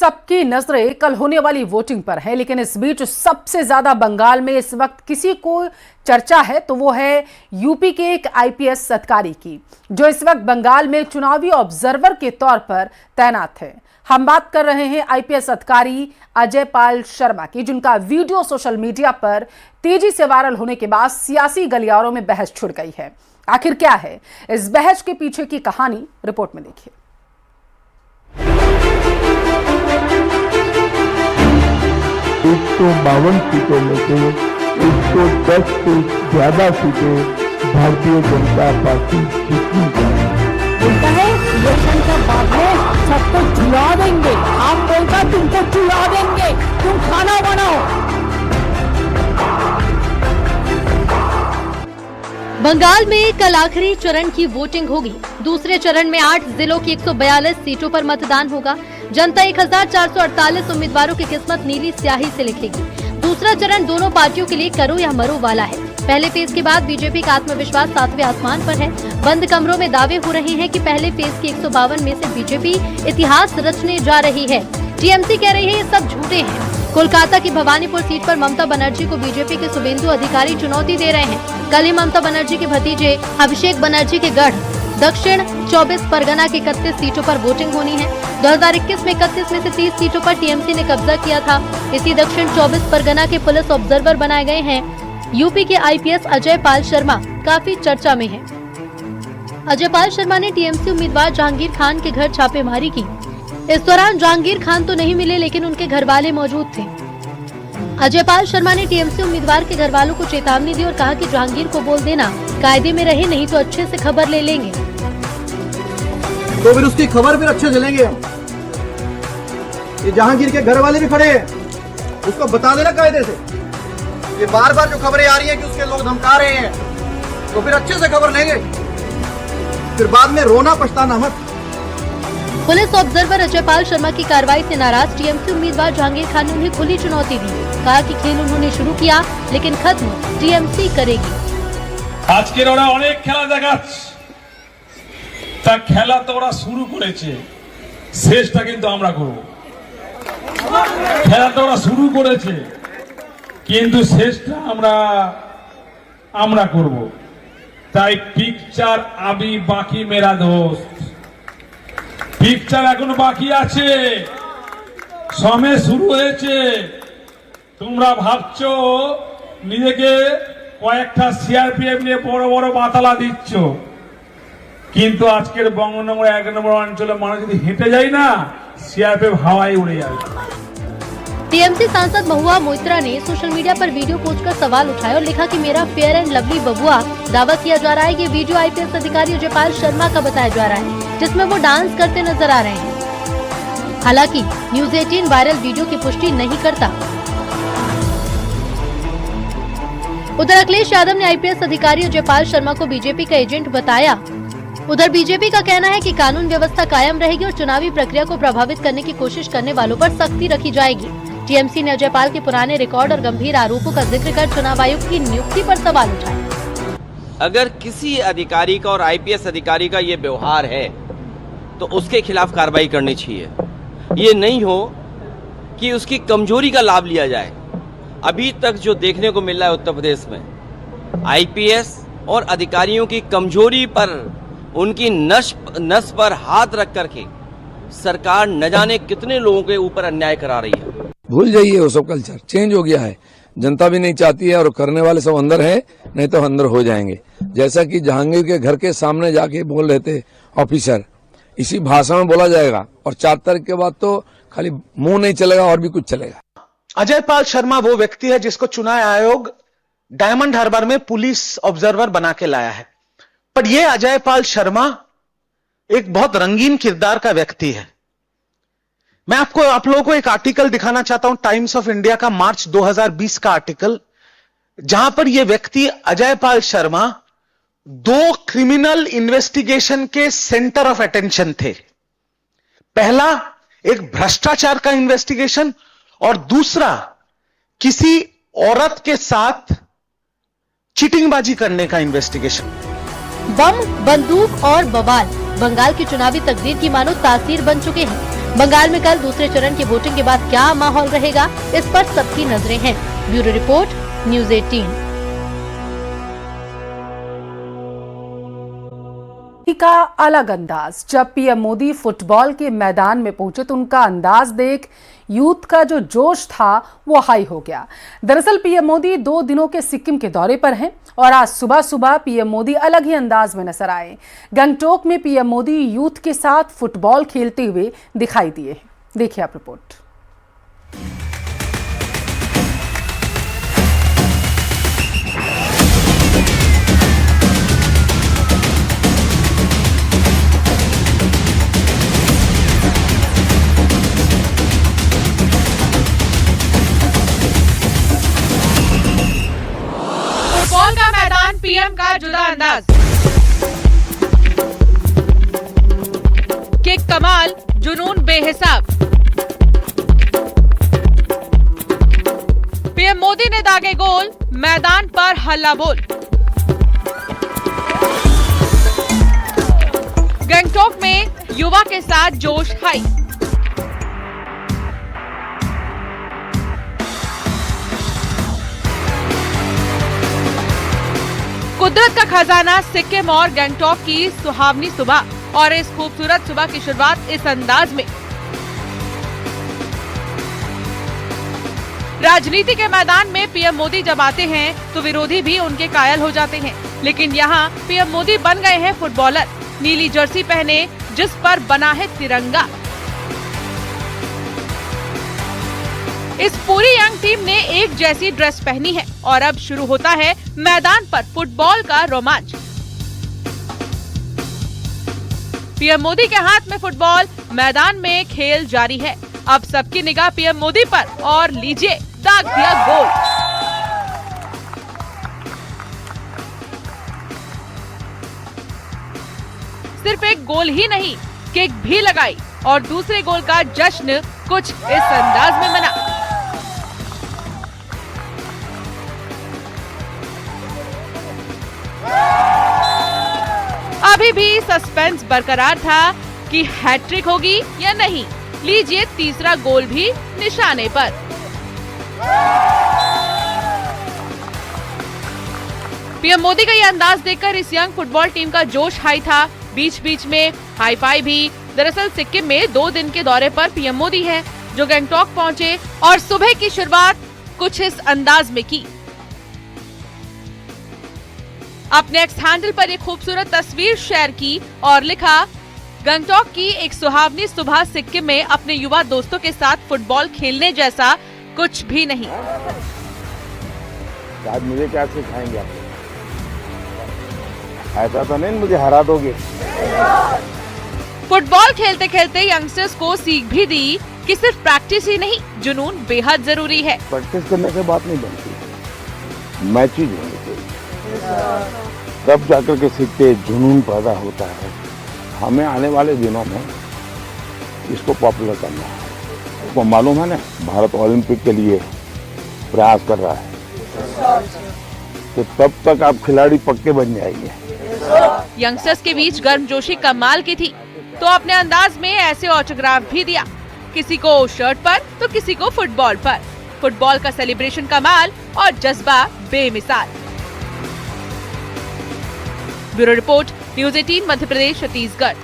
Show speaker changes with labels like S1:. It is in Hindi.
S1: सबकी नजरें कल होने वाली वोटिंग पर है, लेकिन इस बीच सबसे ज्यादा बंगाल में इस वक्त किसी को चर्चा है तो वो है यूपी के एक आईपीएस अधिकारी की, जो इस वक्त बंगाल में चुनावी ऑब्जर्वर के तौर पर तैनात है। हम बात कर रहे हैं आईपीएस अधिकारी अजय पाल शर्मा की, जिनका वीडियो सोशल मीडिया पर तेजी से वायरल होने के बाद सियासी गलियारों में बहस छिड़ गई है। आखिर क्या है इस बहस के पीछे की कहानी, रिपोर्ट में देखिए।
S2: 152 सीटों में से 110 से ज्यादा सीटें भारतीय जनता पार्टी जीतनी चाहिए।
S3: बोलता है इलेक्शन के बाद में सबको चुरा देंगे, आप बोलता तुमको चुरा देंगे, तुम खाना बनाओ।
S4: बंगाल में कल आखिरी चरण की वोटिंग होगी। दूसरे चरण में 8 जिलों की 142 सीटों पर मतदान होगा। जनता 1448 उम्मीदवारों की किस्मत नीली स्याही से लिखेगी। दूसरा चरण दोनों पार्टियों के लिए करो या मरो वाला है। पहले फेज के बाद बीजेपी का आत्मविश्वास 7वें आसमान पर है। बंद कमरों में दावे हो रहे हैं कि पहले फेज के 152 में से बीजेपी इतिहास रचने जा रही है। टीएमसी कह रही है ये सब झूठे हैं। कोलकाता की भवानीपुर सीट पर ममता बनर्जी को बीजेपी के शुभेंदु अधिकारी चुनौती दे रहे हैं। कल ही ममता बनर्जी के भतीजे अभिषेक बनर्जी के गढ़ दक्षिण 24 परगना की 31 सीटों पर वोटिंग होनी है। 2021 में 31 में से 30 सीटों पर टीएमसी ने कब्जा किया था। इसी दक्षिण 24 परगना के पुलिस ऑब्जर्वर बनाए गए हैं। यूपी के आईपीएस अजय पाल शर्मा काफी चर्चा में है। अजय पाल शर्मा ने टीएमसी उम्मीदवार जहांगीर खान के घर छापेमारी की। इस दौरान जहांगीर खान तो नहीं मिले, लेकिन उनके घर वाले मौजूद थे। अजय पाल शर्मा ने टीएमसी उम्मीदवार के घर वालों को चेतावनी दी और कहा कि जहांगीर को बोल देना कायदे में रहे, नहीं तो अच्छे से खबर ले लेंगे।
S5: तो फिर उसकी खबर फिर अच्छे से लेंगे। ये जहांगीर के घर वाले भी खड़े हैं, उसको बता देना कायदे से। ये बार बार जो खबरें आ रही हैं कि उसके लोग धमका रहे हैं, तो फिर अच्छे से खबर लेंगे, फिर बाद में रोना पछताना मत।
S4: पुलिस ऑब्जर्वर अजय पाल शर्मा की कार्रवाई से नाराज टीएमसी उम्मीदवार जहांगीर खान ने उन्हें खुली चुनौती दी। कहा कि खेल उन्होंने शुरू किया, लेकिन खत्म टीएमसी करेगी।
S6: আজকের ওরা অনেক খেলা দেখাচ্ছে, তা খেলা তো ওরা শুরু করেছে, শেষটা কিন্তু আমরা করব। খেলাটা ওরা শুরু করেছে, কিন্তু শেষটা আমরা করব। তাই পিকচার আবি বাকি মেরা দোস্ত, পিকচার এখনো বাকি আছে, সময় শুরু হয়েছে। তোমরা ভাবছো নিজেকে কয়েকটা সিআরপিএফ নিয়ে বড় বড় বাতালা দিচ্ছ, কিন্তু আজকের বঙ্গনগর 1 নম্বর অঞ্চলে মানুষ যদি হেঁটে যায় না, সিআরপিএফ হাওয়ায় উড়ে যাবে।
S4: टीएमसी सांसद महुआ मोइत्रा ने सोशल मीडिया पर वीडियो पोस्ट कर सवाल उठाया और लिखा कि मेरा फेयर एंड लवली बबुआ। दावा किया जा रहा है कि वीडियो आईपीएस अधिकारी अजय पाल शर्मा का बताया जा रहा है, जिसमें वो डांस करते नजर आ रहे हैं। हालांकि न्यूज 18 वायरल वीडियो की पुष्टि नहीं करता। उधर अखिलेश यादव ने आईपीएस अधिकारी अजय पाल शर्मा को बीजेपी का एजेंट बताया। उधर बीजेपी का कहना है कि कानून व्यवस्था कायम रहेगी और चुनावी प्रक्रिया को प्रभावित करने की कोशिश करने वालों पर सख्ती रखी जाएगी। टीएमसी ने अजय पाल के पुराने रिकॉर्ड और गंभीर आरोपों का जिक्र कर चुनाव आयोग की नियुक्ति पर सवाल उठाया।
S7: अगर किसी अधिकारी का और आईपीएस अधिकारी का ये व्यवहार है तो उसके खिलाफ कार्रवाई करनी चाहिए। ये नहीं हो कि उसकी कमजोरी का लाभ लिया जाए। अभी तक जो देखने को मिल रहा है उत्तर प्रदेश में, आईपीएस और अधिकारियों की कमजोरी पर, उनकी नस पर हाथ रख करके सरकार न जाने कितने लोगों के ऊपर अन्याय करा रही है।
S8: भूल जाइए, वो सब कल्चर चेंज हो गया है। जनता भी नहीं चाहती है और करने वाले सब अंदर है, नहीं तो अंदर हो जाएंगे। जैसा कि जहांगीर के घर के सामने जाके बोल रहे थे ऑफिसर, इसी भाषा में बोला जाएगा और 4 तारीख के बाद तो खाली मुंह नहीं चलेगा और भी कुछ चलेगा।
S9: अजय पाल शर्मा वो व्यक्ति है जिसको चुनाव आयोग डायमंड हार्बर में पुलिस ऑब्जर्वर बना के लाया है। पर यह अजय पाल शर्मा एक बहुत रंगीन किरदार का व्यक्ति है। मैं आप लोगों को एक आर्टिकल दिखाना चाहता हूं, टाइम्स ऑफ इंडिया का मार्च 2020 का आर्टिकल, जहां पर यह व्यक्ति अजय पाल शर्मा 2 क्रिमिनल इन्वेस्टिगेशन के सेंटर ऑफ अटेंशन थे। पहला एक भ्रष्टाचार का इन्वेस्टिगेशन और दूसरा किसी औरत के साथ चीटिंगबाजी करने का इन्वेस्टिगेशन।
S4: बम, बंदूक और बवाल बंगाल की चुनावी तकदीर की मानो तासीर बन चुके हैं। बंगाल में कल दूसरे चरण की वोटिंग के बाद क्या माहौल रहेगा, इस पर सबकी नजरें हैं। Bureau report, news 18।
S1: का अलग अंदाज। जब पीएम मोदी फुटबॉल के मैदान में पहुंचे तो उनका अंदाज देख यूथ का जो जोश था वो हाई हो गया। दरअसल पीएम मोदी 2 दिनों के सिक्किम के दौरे पर हैं और आज सुबह सुबह पीएम मोदी अलग ही अंदाज में नजर आए। गंगटोक में पीएम मोदी यूथ के साथ फुटबॉल खेलते हुए दिखाई दिए। देखिए आप रिपोर्ट।
S10: पीएम का जुदा अंदाज, किक कमाल, जुनून बेहिसाब। पीएम मोदी ने दागे गोल, मैदान पर हल्ला बोल। गंगटोक में युवा के साथ जोश हाई। कुदरत का खजाना सिक्किम और गंगटोक की सुहावनी सुबह और इस खूबसूरत सुबह की शुरुआत इस अंदाज में। राजनीति के मैदान में पीएम मोदी जब आते हैं तो विरोधी भी उनके कायल हो जाते हैं, लेकिन यहाँ पीएम मोदी बन गए हैं फुटबॉलर। नीली जर्सी पहने जिस पर बना है तिरंगा। इस पूरी यंग टीम ने एक जैसी ड्रेस पहनी है और अब शुरू होता है मैदान पर फुटबॉल का रोमांच। पीएम मोदी के हाथ में फुटबॉल, मैदान में खेल जारी है। अब सबकी निगाह पीएम मोदी पर और लीजिए दाग दिया गोल। सिर्फ एक गोल ही नहीं, किक भी लगाई और दूसरे गोल का जश्न कुछ इस अंदाज में मना। अभी भी सस्पेंस बरकरार था कि हैट्रिक होगी या नहीं। लीजिए तीसरा गोल भी निशाने पर। पीएम मोदी का यह अंदाज देखकर इस यंग फुटबॉल टीम का जोश हाई था। बीच बीच में हाई फाई भी। दरअसल सिक्किम में 2 दिन के दौरे पर पीएम मोदी हैं, जो गंगटोक पहुंचे और सुबह की शुरुआत कुछ इस अंदाज में की। अपने एक्स हैंडल पर एक खूबसूरत तस्वीर शेयर की और लिखा, गंगटोक की एक सुहावनी सुबह सिक्किम में अपने युवा दोस्तों के साथ फुटबॉल खेलने जैसा कुछ भी नहीं।
S2: आज मुझे क्या सिखाएंगे आप? ऐसा तो नहीं मुझे हरा दोगे।
S10: फुटबॉल खेलते खेलते यंगस्टर्स को सीख भी दी कि सिर्फ प्रैक्टिस ही नहीं, जुनून बेहद जरूरी है।
S2: प्रैक्टिस करने से बात नहीं बनती, मैचेज होनी चाहिए, तब जाकर के सीखते जुनून पैदा होता है। हमें आने वाले दिनों में इसको पॉपुलर करना है। आपको मालूम है ना, भारत ओलंपिक के लिए प्रयास कर रहा है, तो तब तक आप खिलाड़ी पक्के बन जाएंगे।
S10: यंगस्टर्स के बीच गर्मजोशी कमाल की थी, तो अपने अंदाज में ऐसे ऑटोग्राफ भी दिया, किसी को शर्ट पर तो किसी को फुटबॉल पर। फुटबॉल का सेलिब्रेशन कमाल और जज्बा बेमिसाल। Bureau report, news 18 Madhya Pradesh Chhattisgarh.